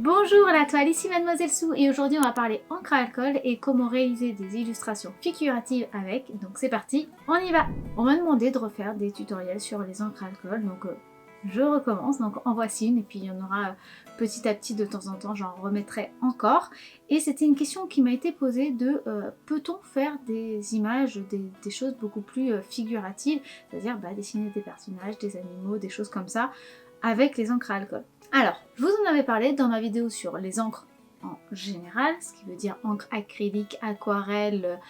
Bonjour à toi, ici Mademoiselle Sou et aujourd'hui on va parler encre à alcool et comment réaliser des illustrations figuratives avec. Donc c'est parti, on y va. On m'a demandé de refaire des tutoriels sur les encres à alcool, donc je recommence. Donc en voici une et puis il y en aura petit à petit de temps en temps, j'en remettrai encore. Et c'était une question qui m'a été posée de peut-on faire des images, des choses beaucoup plus figuratives, c'est-à-dire dessiner des personnages, des animaux, des choses comme ça avec les encres à alcool. Alors, je vous en avais parlé dans ma vidéo sur les encres en général, ce qui veut dire encre acrylique, aquarelle,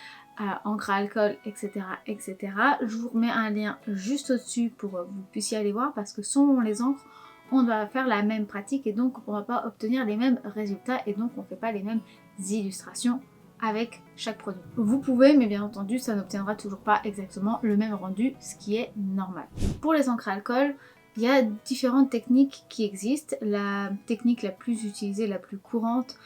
encre à alcool, etc., etc. Je vous remets un lien juste au-dessus pour que vous puissiez aller voir parce que selon les encres, on doit faire la même pratique et donc on ne va pas obtenir les mêmes résultats et donc on ne fait pas les mêmes illustrations avec chaque produit. Vous pouvez, mais bien entendu, ça n'obtiendra toujours pas exactement le même rendu, ce qui est normal. Pour les encres à alcool, il y a différentes techniques qui existent. La technique la plus utilisée, la plus courante,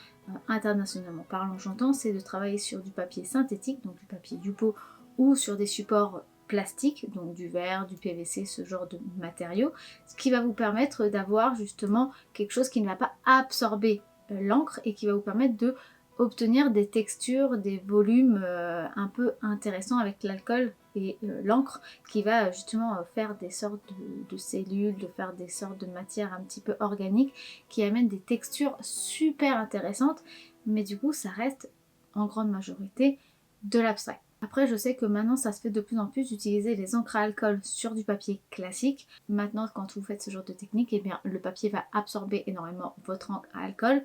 internationalement parlant j'entends, c'est de travailler sur du papier synthétique, donc du papier Yupo, ou sur des supports plastiques, donc du verre, du PVC, ce genre de matériaux, ce qui va vous permettre d'avoir justement quelque chose qui ne va pas absorber l'encre et qui va vous permettre de obtenir des textures, des volumes un peu intéressants avec l'alcool et l'encre qui va justement faire des sortes de cellules, de faire des sortes de matières un petit peu organiques qui amènent des textures super intéressantes, mais du coup ça reste en grande majorité de l'abstrait. Après je sais que maintenant ça se fait de plus en plus d'utiliser les encres à alcool sur du papier classique. Maintenant quand vous faites ce genre de technique, eh bien le papier va absorber énormément votre encre à alcool.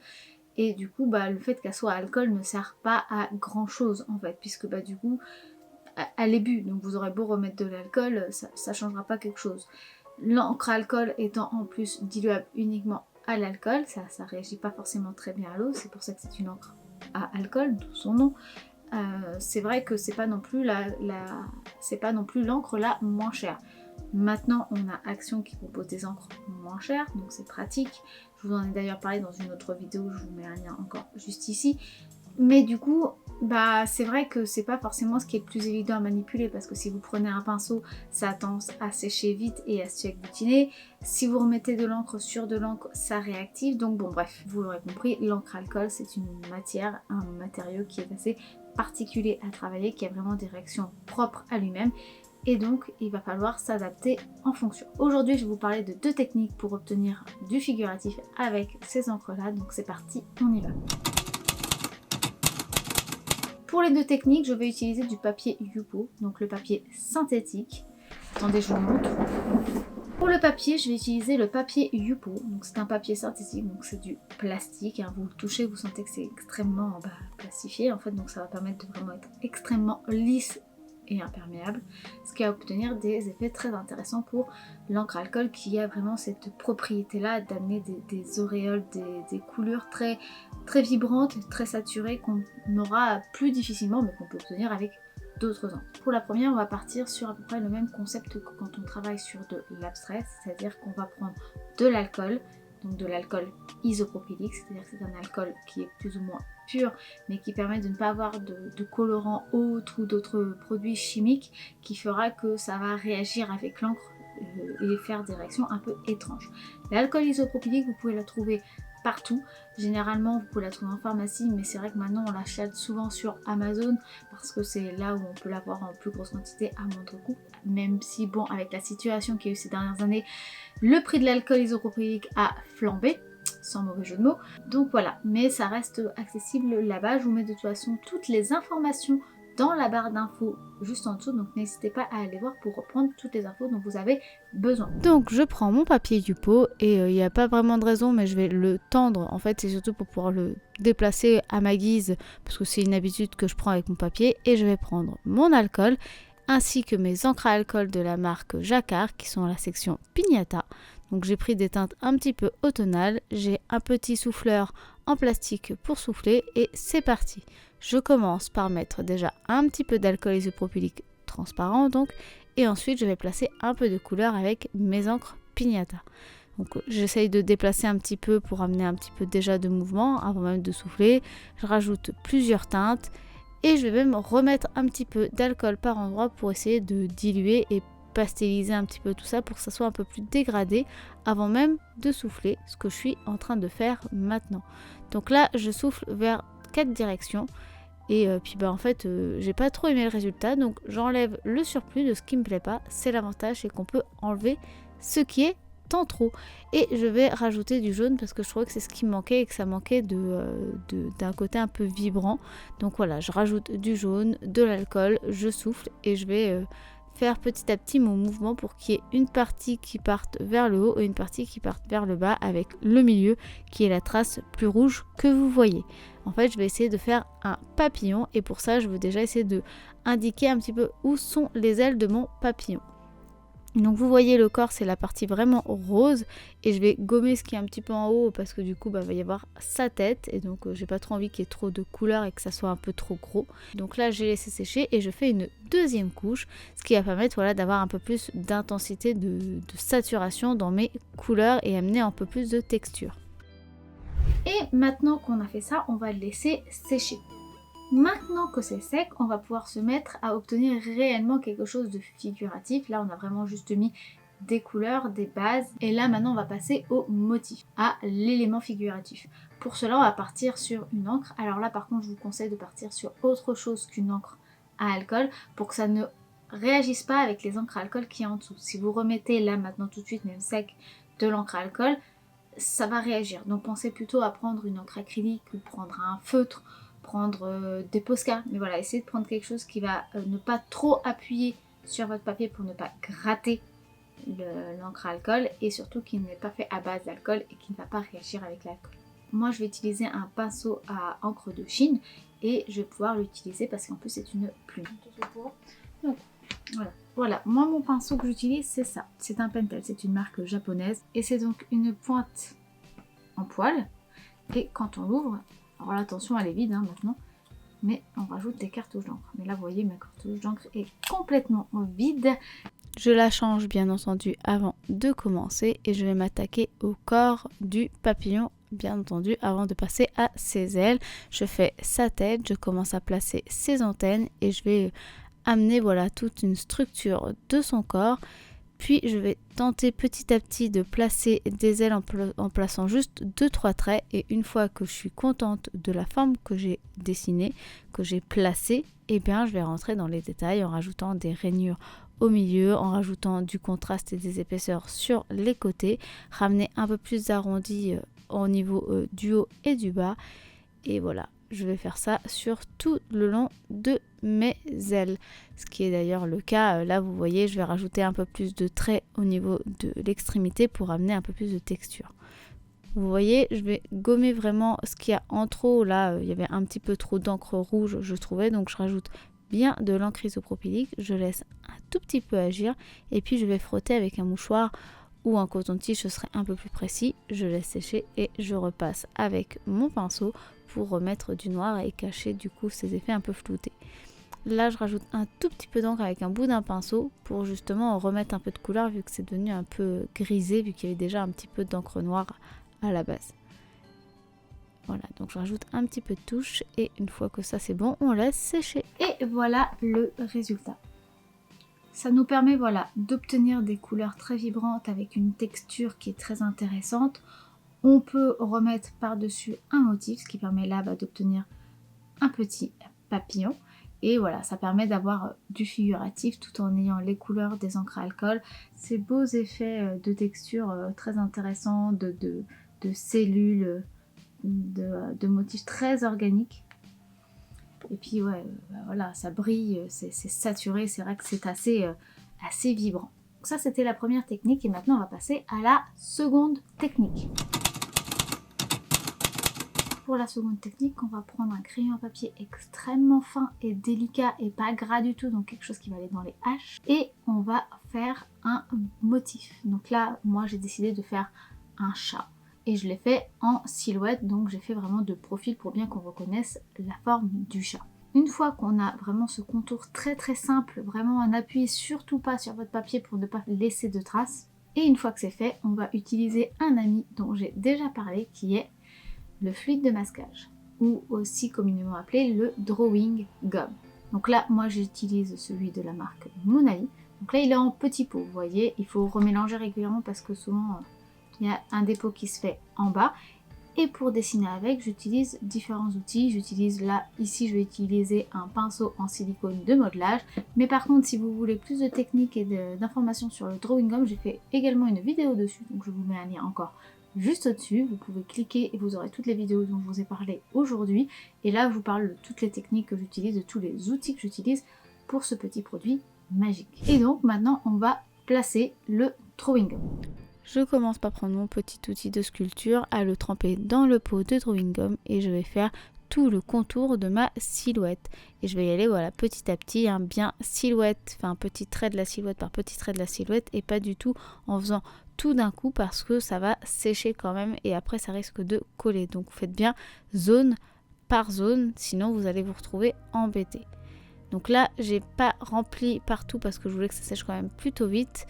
Et du coup, le fait qu'elle soit à alcool ne sert pas à grand chose en fait, puisque du coup, elle est bue. Donc vous aurez beau remettre de l'alcool, ça changera pas quelque chose. L'encre à alcool étant en plus diluable uniquement à l'alcool, ça réagit pas forcément très bien à l'eau, c'est pour ça que c'est une encre à alcool, d'où son nom. C'est vrai que c'est pas non plus l'encre la moins chère. Maintenant, on a Action qui propose des encres moins chères, donc c'est pratique. Je vous en ai d'ailleurs parlé dans une autre vidéo, je vous mets un lien encore juste ici. Mais du coup, c'est vrai que c'est pas forcément ce qui est le plus évident à manipuler parce que si vous prenez un pinceau, ça a tendance à sécher vite et à se butiner. Si vous remettez de l'encre sur de l'encre, ça réactive. Donc bon, bref, vous l'aurez compris, l'encre alcool, c'est une matière, un matériau qui est assez particulier à travailler, qui a vraiment des réactions propres à lui-même. Et donc il va falloir s'adapter en fonction. Aujourd'hui je vais vous parler de deux techniques pour obtenir du figuratif avec ces encres là, donc c'est parti, on y va. Pour les deux techniques je vais utiliser du papier Yupo, donc le papier synthétique. Attendez, je vous montre. Pour le papier, je vais utiliser le papier Yupo, donc c'est un papier synthétique, donc c'est du plastique, vous le touchez, vous sentez que c'est extrêmement plastifié en fait, donc ça va permettre de vraiment être extrêmement lisse et imperméable, ce qui va obtenir des effets très intéressants pour l'encre à alcool qui a vraiment cette propriété là d'amener des auréoles, des couleurs très, très vibrantes, très saturées qu'on aura plus difficilement mais qu'on peut obtenir avec d'autres encres. Pour la première, on va partir sur à peu près le même concept que quand on travaille sur de l'abstrait, c'est-à-dire qu'on va prendre de l'alcool, donc de l'alcool isopropylique, c'est-à-dire que c'est un alcool qui est plus ou moins pur mais qui permet de ne pas avoir de colorants autres ou d'autres produits chimiques qui fera que ça va réagir avec l'encre et faire des réactions un peu étranges. L'alcool isopropylique, vous pouvez la trouver partout. Généralement, vous pouvez la trouver en pharmacie, mais c'est vrai que maintenant on l'achète souvent sur Amazon parce que c'est là où on peut l'avoir en plus grosse quantité à moindre coût. Même si, bon, avec la situation qu'il y a eu ces dernières années, le prix de l'alcool isopropylique a flambé, sans mauvais jeu de mots. Donc voilà, mais ça reste accessible là-bas. Je vous mets de toute façon toutes les informations dans la barre d'infos juste en dessous, donc n'hésitez pas à aller voir pour reprendre toutes les infos dont vous avez besoin. Donc je prends mon papier Yupo et il n'y a pas vraiment de raison, mais je vais le tendre en fait, c'est surtout pour pouvoir le déplacer à ma guise parce que c'est une habitude que je prends avec mon papier, et je vais prendre mon alcool ainsi que mes encres à alcool de la marque Jacquard qui sont à la section Pignata. Donc j'ai pris des teintes un petit peu automnales, j'ai un petit souffleur en plastique pour souffler et c'est parti. Je commence par mettre déjà un petit peu d'alcool isopropylique transparent donc, et ensuite je vais placer un peu de couleur avec mes encres Pignata. Donc j'essaye de déplacer un petit peu pour amener un petit peu déjà de mouvement avant même de souffler. Je rajoute plusieurs teintes et je vais même remettre un petit peu d'alcool par endroit pour essayer de diluer et pastelliser un petit peu tout ça pour que ça soit un peu plus dégradé avant même de souffler, ce que je suis en train de faire maintenant. Donc là, je souffle vers 4 directions. Et puis en fait, j'ai pas trop aimé le résultat, donc j'enlève le surplus de ce qui me plaît pas. C'est l'avantage, c'est qu'on peut enlever ce qui est en trop. Et je vais rajouter du jaune parce que je trouvais que c'est ce qui me manquait et que ça manquait d'un côté un peu vibrant. Donc voilà, je rajoute du jaune, de l'alcool, je souffle et je vais faire petit à petit mon mouvement pour qu'il y ait une partie qui parte vers le haut et une partie qui parte vers le bas avec le milieu qui est la trace plus rouge que vous voyez. En fait, je vais essayer de faire un papillon et pour ça, je veux déjà essayer de indiquer un petit peu où sont les ailes de mon papillon. Donc vous voyez le corps, c'est la partie vraiment rose et je vais gommer ce qui est un petit peu en haut parce que du coup il va y avoir sa tête et donc j'ai pas trop envie qu'il y ait trop de couleurs et que ça soit un peu trop gros. Donc là j'ai laissé sécher et je fais une deuxième couche, ce qui va permettre d'avoir un peu plus d'intensité, de saturation dans mes couleurs et amener un peu plus de texture. Et maintenant qu'on a fait ça, on va le laisser sécher. Maintenant que c'est sec, on va pouvoir se mettre à obtenir réellement quelque chose de figuratif. Là, on a vraiment juste mis des couleurs, des bases. Et là, maintenant, on va passer au motif, à l'élément figuratif. Pour cela, on va partir sur une encre. Alors là, par contre, je vous conseille de partir sur autre chose qu'une encre à alcool pour que ça ne réagisse pas avec les encres à alcool qui est en dessous. Si vous remettez là, maintenant, tout de suite, même sec, de l'encre à alcool, ça va réagir. Donc, pensez plutôt à prendre une encre acrylique ou prendre un feutre, prendre des Posca, mais voilà, essayez de prendre quelque chose qui va ne pas trop appuyer sur votre papier pour ne pas gratter l'encre à alcool et surtout qui n'est pas fait à base d'alcool et qui ne va pas réagir avec l'alcool. Moi je vais utiliser un pinceau à encre de Chine et je vais pouvoir l'utiliser parce qu'en plus c'est une plume. Donc voilà, moi mon pinceau que j'utilise c'est ça, c'est un Pentel, c'est une marque japonaise et c'est donc une pointe en poil et quand on l'ouvre, alors là, attention, elle est vide maintenant, mais on rajoute des cartouches d'encre. Mais là, vous voyez, ma cartouche d'encre est complètement vide. Je la change bien entendu avant de commencer et je vais m'attaquer au corps du papillon, bien entendu, avant de passer à ses ailes. Je fais sa tête, je commence à placer ses antennes et je vais amener toute une structure de son corps. Puis je vais tenter petit à petit de placer des ailes en plaçant juste 2-3 traits et une fois que je suis contente de la forme que j'ai dessinée, que j'ai placée, et bien je vais rentrer dans les détails en rajoutant des rainures au milieu, en rajoutant du contraste et des épaisseurs sur les côtés, ramener un peu plus d'arrondi au niveau du haut et du bas et voilà. Je vais faire ça sur tout le long de mes ailes. Ce qui est d'ailleurs le cas. Là, vous voyez, je vais rajouter un peu plus de traits au niveau de l'extrémité pour amener un peu plus de texture. Vous voyez, je vais gommer vraiment ce qu'il y a en trop. Là, il y avait un petit peu trop d'encre rouge, je trouvais. Donc, je rajoute bien de l'encre isopropylique. Je laisse un tout petit peu agir. Et puis, je vais frotter avec un mouchoir ou un coton-tige, ce serait un peu plus précis. Je laisse sécher et je repasse avec mon pinceau pour remettre du noir et cacher du coup ces effets un peu floutés. Là je rajoute un tout petit peu d'encre avec un bout d'un pinceau pour justement remettre un peu de couleur vu que c'est devenu un peu grisé vu qu'il y avait déjà un petit peu d'encre noire à la base. Voilà, donc je rajoute un petit peu de touche et une fois que ça c'est bon, on laisse sécher. Et voilà le résultat. Ça nous permet d'obtenir des couleurs très vibrantes avec une texture qui est très intéressante. On peut remettre par-dessus un motif, ce qui permet là d'obtenir un petit papillon. Et voilà, ça permet d'avoir du figuratif tout en ayant les couleurs des encres à alcool. Ces beaux effets de texture très intéressants, de cellules, de motifs très organiques. Et puis voilà, ça brille, c'est saturé, c'est vrai que c'est assez vibrant. Donc ça c'était la première technique et maintenant on va passer à la seconde technique. Pour la seconde technique, on va prendre un crayon à papier extrêmement fin et délicat et pas gras du tout, donc quelque chose qui va aller dans les haches. Et on va faire un motif. Donc là, moi j'ai décidé de faire un chat. Et je l'ai fait en silhouette, donc j'ai fait vraiment de profil pour bien qu'on reconnaisse la forme du chat. Une fois qu'on a vraiment ce contour très très simple, vraiment n'appuyez surtout pas sur votre papier pour ne pas laisser de traces. Et une fois que c'est fait, on va utiliser un ami dont j'ai déjà parlé qui est le fluide de masquage ou aussi communément appelé le drawing gum. Donc là moi j'utilise celui de la marque Monali. Donc là il est en petit pot, vous voyez, il faut remélanger régulièrement parce que souvent il y a un dépôt qui se fait en bas. Et pour dessiner avec, j'utilise différents outils. J'utilise là, ici je vais utiliser un pinceau en silicone de modelage. Mais par contre, si vous voulez plus de techniques et d'informations sur le drawing gum, j'ai fait également une vidéo dessus. Donc je vous mets un lien encore juste au-dessus. Vous pouvez cliquer et vous aurez toutes les vidéos dont je vous ai parlé aujourd'hui. Et là, je vous parle de toutes les techniques que j'utilise, de tous les outils que j'utilise pour ce petit produit magique. Et donc maintenant, on va placer le drawing gum. Je commence par prendre mon petit outil de sculpture, à le tremper dans le pot de drawing gum et je vais faire tout le contour de ma silhouette. Et je vais y aller voilà, petit à petit, bien silhouette, enfin petit trait de la silhouette par petit trait de la silhouette et pas du tout en faisant tout d'un coup parce que ça va sécher quand même et après ça risque de coller. Donc faites bien zone par zone, sinon vous allez vous retrouver embêté. Donc là, j'ai pas rempli partout parce que je voulais que ça sèche quand même plutôt vite.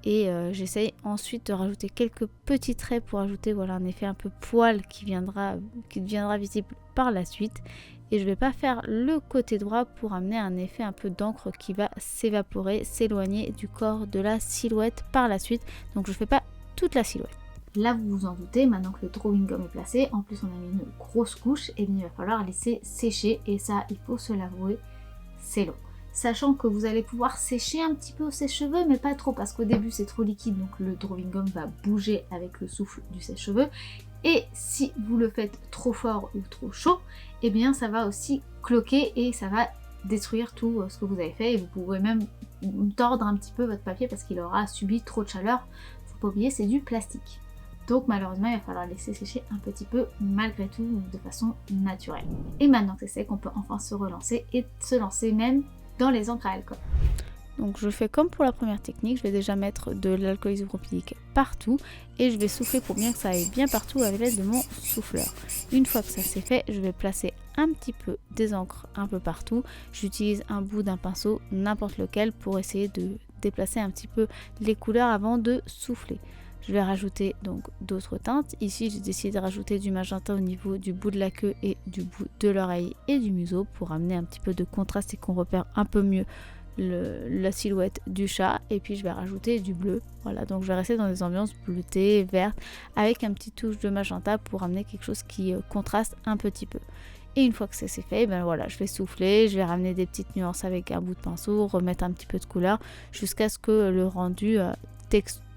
Et j'essaye ensuite de rajouter quelques petits traits pour ajouter voilà, un effet un peu poil qui deviendra visible par la suite. Et je ne vais pas faire le côté droit pour amener un effet un peu d'encre qui va s'évaporer, s'éloigner du corps de la silhouette par la suite. Donc je ne fais pas toute la silhouette. Là vous vous en doutez, maintenant que le drawing gum est placé, en plus on a mis une grosse couche, et bien il va falloir laisser sécher et ça il faut se l'avouer, c'est long. Sachant que vous allez pouvoir sécher un petit peu ses cheveux, mais pas trop parce qu'au début c'est trop liquide, donc le drawing gum va bouger avec le souffle du sèche-cheveux. Et si vous le faites trop fort ou trop chaud, eh bien ça va aussi cloquer et ça va détruire tout ce que vous avez fait. Et vous pouvez même tordre un petit peu votre papier parce qu'il aura subi trop de chaleur. Faut pas oublier, c'est du plastique. Donc malheureusement, il va falloir laisser sécher un petit peu malgré tout, de façon naturelle. Et maintenant que c'est sec, on peut enfin se relancer et se lancer même dans les encres à alcool. Donc je fais comme pour la première technique, je vais déjà mettre de l'alcool isopropylique partout et je vais souffler pour bien que ça aille bien partout avec l'aide de mon souffleur. Une fois que ça c'est fait, je vais placer un petit peu des encres un peu partout. J'utilise un bout d'un pinceau, n'importe lequel, pour essayer de déplacer un petit peu les couleurs avant de souffler. Je vais rajouter donc d'autres teintes. Ici, j'ai décidé de rajouter du magenta au niveau du bout de la queue et du bout de l'oreille et du museau pour amener un petit peu de contraste et qu'on repère un peu mieux la silhouette du chat. Et puis je vais rajouter du bleu. Voilà, donc je vais rester dans des ambiances bleutées, vertes, avec un petit touche de magenta pour amener quelque chose qui contraste un petit peu. Et une fois que c'est fait, ben voilà, je vais souffler, je vais ramener des petites nuances avec un bout de pinceau, remettre un petit peu de couleur jusqu'à ce que le rendu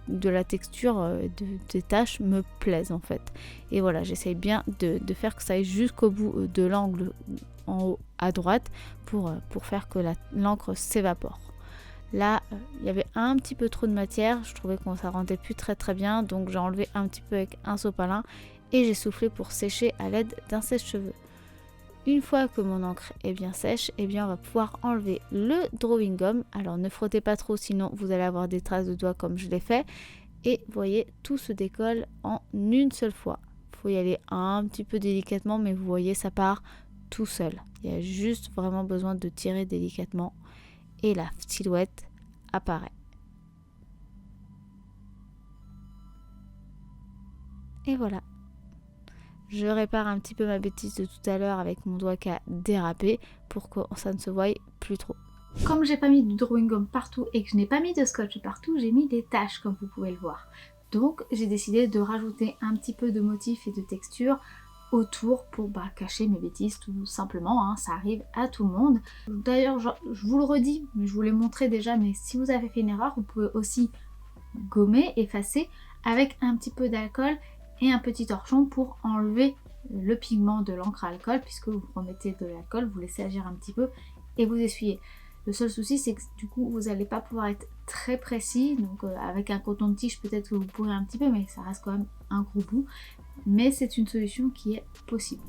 de la texture des taches me plaise en fait. Et voilà, j'essaye bien de faire que ça aille jusqu'au bout de l'angle en haut à droite pour faire que l'encre s'évapore. Là, il y avait un petit peu trop de matière, je trouvais que ça rendait plus très bien, donc j'ai enlevé un petit peu avec un sopalin et j'ai soufflé pour sécher à l'aide d'un sèche-cheveux. Une fois que mon encre est bien sèche, eh bien on va pouvoir enlever le drawing gum. Alors ne frottez pas trop, sinon vous allez avoir des traces de doigts comme je l'ai fait. Et vous voyez, tout se décolle en une seule fois. Il faut y aller un petit peu délicatement, mais vous voyez, ça part tout seul. Il y a juste vraiment besoin de tirer délicatement et la silhouette apparaît. Et voilà. Je répare un petit peu ma bêtise de tout à l'heure avec mon doigt qui a dérapé pour que ça ne se voie plus trop. Comme j'ai pas mis du drawing gum partout et que je n'ai pas mis de scotch partout, j'ai mis des taches comme vous pouvez le voir. Donc j'ai décidé de rajouter un petit peu de motif et de texture autour pour cacher mes bêtises tout simplement, ça arrive à tout le monde. D'ailleurs je vous le redis, mais je vous l'ai montré déjà, mais si vous avez fait une erreur, vous pouvez aussi gommer, effacer avec un petit peu d'alcool et un petit torchon pour enlever le pigment de l'encre à alcool, puisque vous remettez de l'alcool, vous laissez agir un petit peu et vous essuyez. Le seul souci c'est que du coup vous n'allez pas pouvoir être très précis, donc avec un coton de tige peut-être que vous pourrez un petit peu, mais ça reste quand même un gros bout, mais c'est une solution qui est possible.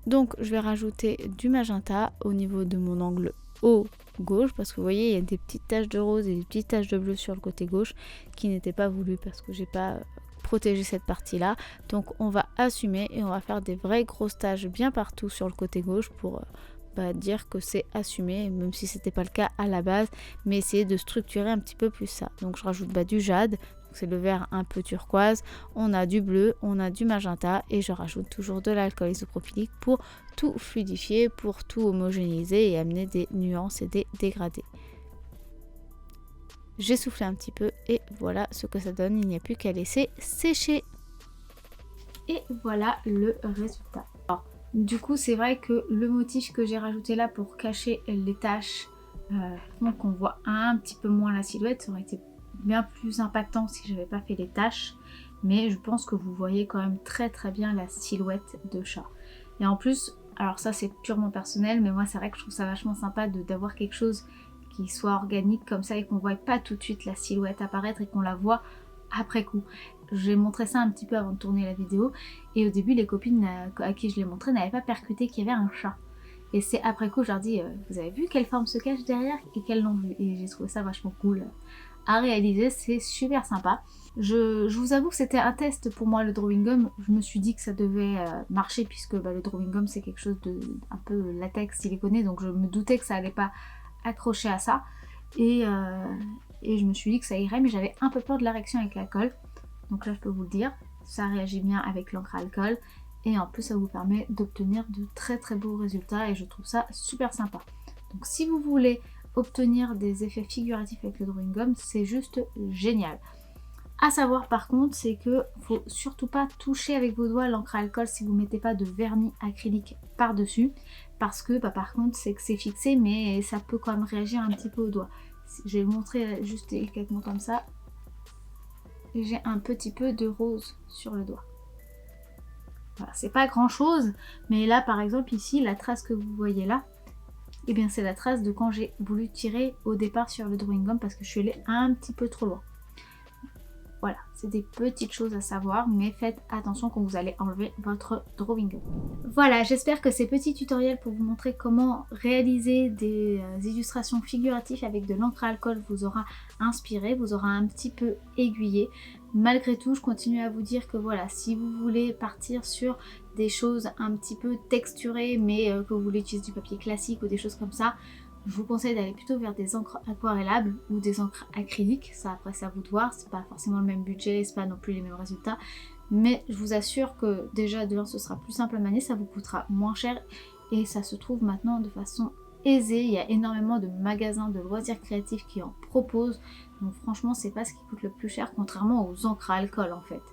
Donc je vais rajouter du magenta au niveau de mon angle haut gauche, parce que vous voyez il y a des petites taches de rose et des petites taches de bleu sur le côté gauche qui n'étaient pas voulues parce que j'ai pas protéger cette partie là, donc on va assumer et on va faire des vraies grosses taches bien partout sur le côté gauche pour dire que c'est assumé, même si c'était pas le cas à la base, mais essayer de structurer un petit peu plus ça. Donc je rajoute du jade, c'est le vert un peu turquoise, on a du bleu, on a du magenta et je rajoute toujours de l'alcool isopropylique pour tout fluidifier, pour tout homogénéiser et amener des nuances et des dégradés. j'ai soufflé un petit peu et voilà ce que ça donne. Il n'y a plus qu'à laisser sécher. Et voilà le résultat. Alors, du coup, c'est vrai que le motif que j'ai rajouté là pour cacher les taches, donc on voit un petit peu moins la silhouette, ça aurait été bien plus impactant si je n'avais pas fait les taches. Mais je pense que vous voyez quand même très très bien la silhouette de chat. Et en plus, alors ça c'est purement personnel, mais moi c'est vrai que je trouve ça vachement sympa d'avoir quelque chose qui soit organique comme ça et qu'on ne voit pas tout de suite la silhouette apparaître et qu'on la voit après coup. J'ai montré ça un petit peu avant de tourner la vidéo et au début les copines à qui je l'ai montré n'avaient pas percuté qu'il y avait un chat. Et c'est après coup je leur dis vous avez vu quelle forme se cache derrière et qu'elles l'ont vu. Et j'ai trouvé ça vachement cool à réaliser, c'est super sympa. Je vous avoue que c'était un test pour moi le drawing gum. Je me suis dit que ça devait marcher puisque le drawing gum c'est quelque chose de un peu latex siliconé, donc je me doutais que ça allait pas accrocher à ça. Et je me suis dit que ça irait, mais j'avais un peu peur de la réaction avec la colle. Donc là je peux vous le dire, ça réagit bien avec l'encre à alcool et en plus ça vous permet d'obtenir de très très beaux résultats et je trouve ça super sympa. Donc si vous voulez obtenir des effets figuratifs avec le drawing gum, c'est juste génial. À savoir par contre, c'est que faut surtout pas toucher avec vos doigts l'encre à alcool si vous mettez pas de vernis acrylique par dessus, parce que par contre c'est que c'est fixé, mais ça peut quand même réagir un petit peu au doigt. Je vais vous montrer juste délicatement comme ça. J'ai un petit peu de rose sur le doigt. Voilà, c'est pas grand chose, mais là par exemple ici, la trace que vous voyez là, et bien c'est la trace de quand j'ai voulu tirer au départ sur le drawing gum parce que je suis allée un petit peu trop loin. Voilà, c'est des petites choses à savoir, mais faites attention quand vous allez enlever votre drawing gum. Voilà, j'espère que ces petits tutoriels pour vous montrer comment réaliser des illustrations figuratives avec de l'encre à alcool vous aura inspiré, vous aura un petit peu aiguillé. Malgré tout, je continue à vous dire que voilà, si vous voulez partir sur des choses un petit peu texturées, mais que vous voulez utiliser du papier classique ou des choses comme ça, je vous conseille d'aller plutôt vers des encres aquarellables ou des encres acryliques. Ça après c'est à vous de voir, c'est pas forcément le même budget, c'est pas non plus les mêmes résultats. Mais je vous assure que déjà de l'un ce sera plus simple à manier, ça vous coûtera moins cher et ça se trouve maintenant de façon aisée. Il y a énormément de magasins de loisirs créatifs qui en proposent. Donc franchement c'est pas ce qui coûte le plus cher contrairement aux encres à alcool en fait.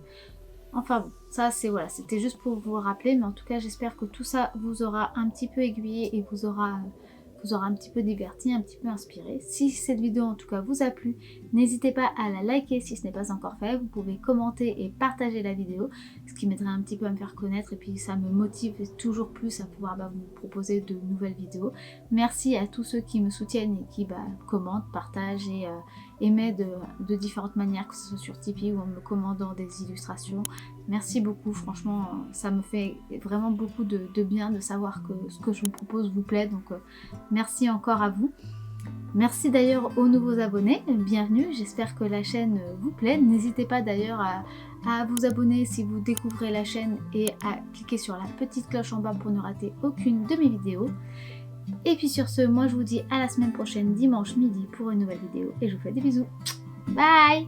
Enfin bon, ça c'est voilà, c'était juste pour vous le rappeler, mais en tout cas j'espère que tout ça vous aura un petit peu aiguillé et vous aura un petit peu diverti, un petit peu inspiré. Si cette vidéo en tout cas vous a plu, n'hésitez pas à la liker si ce n'est pas encore fait. Vous pouvez commenter et partager la vidéo, ce qui m'aiderait un petit peu à me faire connaître et puis ça me motive toujours plus à pouvoir vous proposer de nouvelles vidéos. Merci à tous ceux qui me soutiennent et qui commentent, partagent et m'aident de différentes manières, que ce soit sur Tipeee ou en me commandant des illustrations. Merci beaucoup, franchement ça me fait vraiment beaucoup de bien de savoir que ce que je vous propose vous plaît, donc merci encore à vous. Merci d'ailleurs aux nouveaux abonnés, bienvenue, j'espère que la chaîne vous plaît. N'hésitez pas d'ailleurs à vous abonner si vous découvrez la chaîne et à cliquer sur la petite cloche en bas pour ne rater aucune de mes vidéos. Et puis sur ce, moi je vous dis à la semaine prochaine, dimanche midi pour une nouvelle vidéo et je vous fais des bisous. Bye.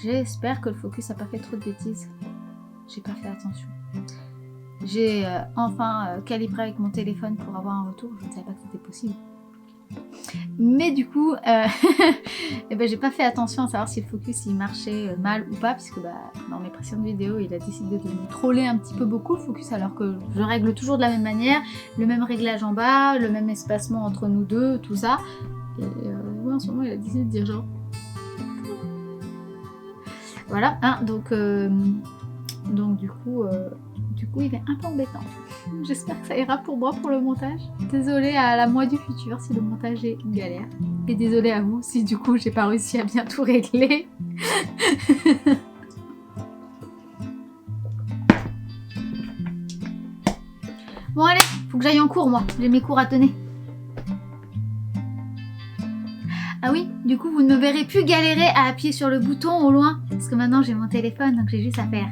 J'espère que le focus n'a pas fait trop de bêtises. J'ai pas fait attention. J'ai enfin calibré avec mon téléphone pour avoir un retour. Je ne savais pas que c'était possible. Mais du coup, j'ai pas fait attention à savoir si le focus il marchait mal ou pas, puisque dans mes précédentes vidéos, il a décidé de me troller un petit peu beaucoup le focus, alors que je règle toujours de la même manière, le même réglage en bas, le même espacement entre nous deux, tout ça. Et ouais, en ce moment, il a décidé de dire genre. Voilà, hein, donc du coup, il est un peu embêtant. J'espère que ça ira pour moi pour le montage. Désolée à la moi du futur si le montage est une galère. Et désolée à vous si du coup j'ai pas réussi à bien tout régler. Bon allez, faut que j'aille en cours moi. J'ai mes cours à donner. Ah oui, du coup vous ne me verrez plus galérer à appuyer sur le bouton au loin. Parce que maintenant j'ai mon téléphone donc j'ai juste à faire.